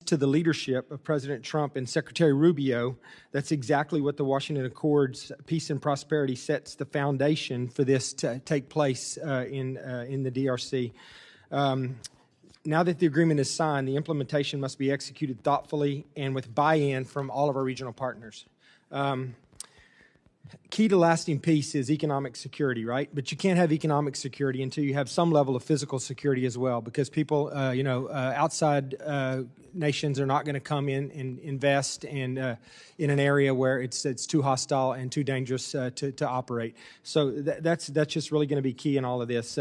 to the leadership of President Trump and Secretary Rubio, that's exactly what the Washington Accords, Peace and Prosperity, sets the foundation for this to take place in the DRC. Now that the agreement is signed, the implementation must be executed thoughtfully and with buy-in from all of our regional partners. Key to lasting peace is economic security, right? But you can't have economic security until you have some level of physical security as well, because people, outside nations are not going to come in and invest in an area where it's too hostile and too dangerous to operate. So that's just really going to be key in all of this.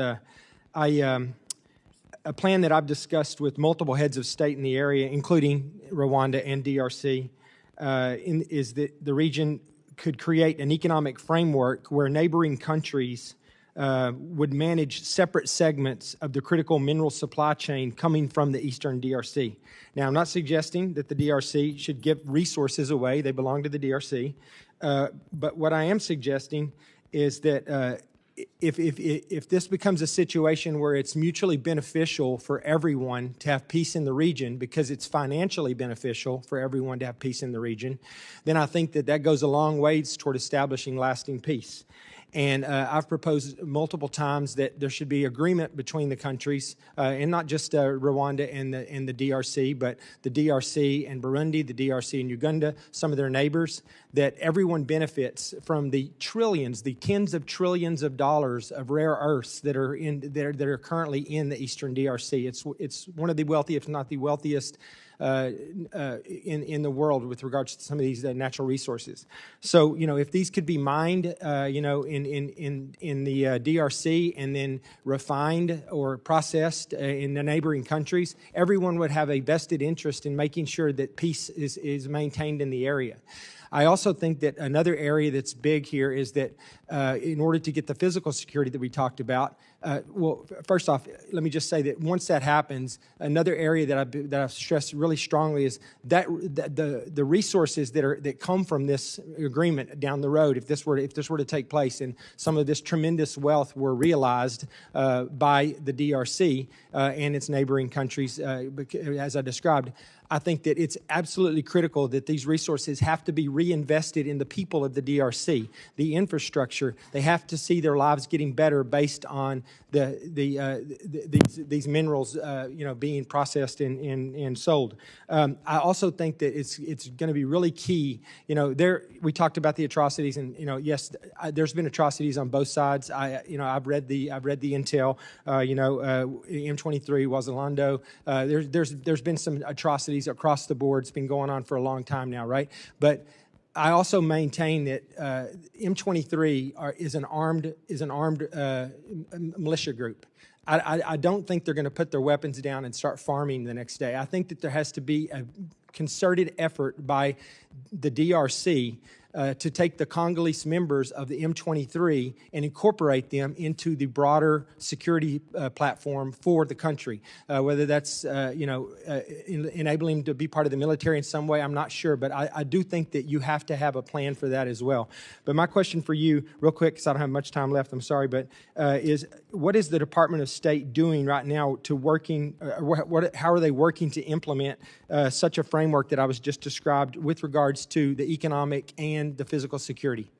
A plan that I've discussed with multiple heads of state in the area, including Rwanda and DRC, is that the region could create an economic framework where neighboring countries would manage separate segments of the critical mineral supply chain coming from the eastern DRC. Now, I'm not suggesting that the DRC should give resources away. They belong to the DRC. But what I am suggesting is that if this becomes a situation where it's mutually beneficial for everyone to have peace in the region, because it's financially beneficial for everyone to have peace in the region, then I think that goes a long ways toward establishing lasting peace. And I've proposed multiple times that there should be agreement between the countries, and not just Rwanda and the DRC, but the DRC and Burundi, the DRC and Uganda, some of their neighbors, that everyone benefits from the trillions, the tens of trillions of dollars of rare earths that are currently in the eastern DRC. It's one of the wealthiest, if not the wealthiest, in the world with regards to some of these natural resources. So, if these could be mined, in the DRC and then refined or processed in the neighboring countries, everyone would have a vested interest in making sure that peace is maintained in the area. I also think that another area that's big here is that in order to get the physical security that we talked about, well, first off, let me just say that once that happens, another area that I've stressed really strongly is that the resources that come from this agreement down the road, if this were to take place, and some of this tremendous wealth were realized by the DRC and its neighboring countries, as I described, I think that it's absolutely critical that these resources have to be reinvested in the people of the DRC, the infrastructure. They have to see their lives getting better based on these minerals, being processed and sold. I also think that it's going to be really key. We talked about the atrocities, and yes, there's been atrocities on both sides. I've read the intel. M23, Wazalando. There's been some atrocities across the board. It's been going on for a long time now, right? But I also maintain that M23 is an armed militia group. I don't think they're going to put their weapons down and start farming the next day. I think that there has to be a concerted effort by the DRC to take the Congolese members of the M23 and incorporate them into the broader security platform for the country. Whether that's enabling them to be part of the military in some way, I'm not sure, but I do think that you have to have a plan for that as well. But my question for you, real quick, because I don't have much time left, I'm sorry, but is what is the Department of State doing right now to how are they working to implement such a framework that I was just described with regards to the economic and the physical security?